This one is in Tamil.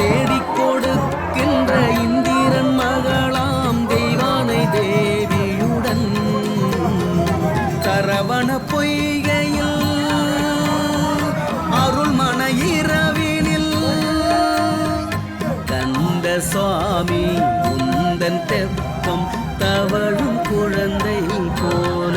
தேடிக் கொடுக்கின்ற இந்திரன் மகளாம் தெய்வானை தேவியுடன் சரவண பொய்கையில் அருள்மன இரவினில் கந்த சுவாமி உந்தன் தெப்பம் தவழும் குழந்தை போல